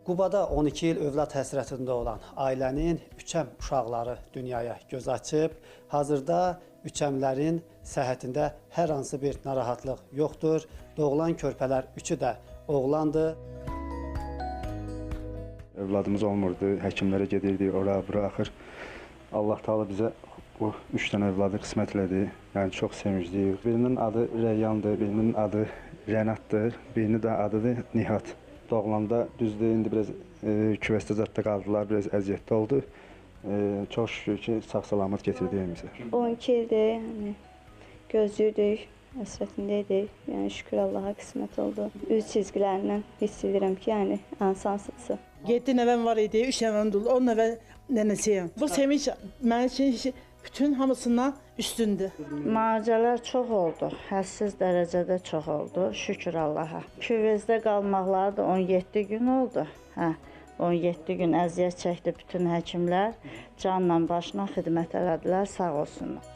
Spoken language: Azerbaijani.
Qubada 12 il övlad həsrətində olan ailənin üçəm uşaqları dünyaya göz açıb. Hazırda üçəmlərin səhhətində hər hansı bir narahatlıq yoxdur. Doğulan körpələr üçü də oğlandır. Övladımız olmurdu, həkimlərə gedirdik, ora, bura, axır. Allah Taala bizə bu 3 dənə övladı qismət elədi. Yəni çox sevincliyik. Birinin adı Rəyyandır, birinin adı Rənatdır, birinin də adı Nihat. Doğulanda düzdür, indi biraz küvəstə zətdə qaldılar, biraz əziyyətli oldu. Çox şükür ki, sağ-salamat getirdik evimizə. 12 ildir, yəni gözlüydük, həsrətindəydik. Yəni şükür Allaha qismət oldu. Üz çizgilərindən hiss edirəm ki, yəni insansızdır. 7 nəvəm var idi, 3 nəvəm dolu, 10 nəvə nənəsiyəm. Bu sevinç mənim üçün bütün hamısından üstündür. Müalicələr çox oldu, hədsiz dərəcədə çox oldu, şükür Allaha. Küvezdə qalmaqları da 17 gün oldu. 17 gün əziyyət çəkdi bütün həkimlər, canla başla xidmət elədilər, sağ olsunlar.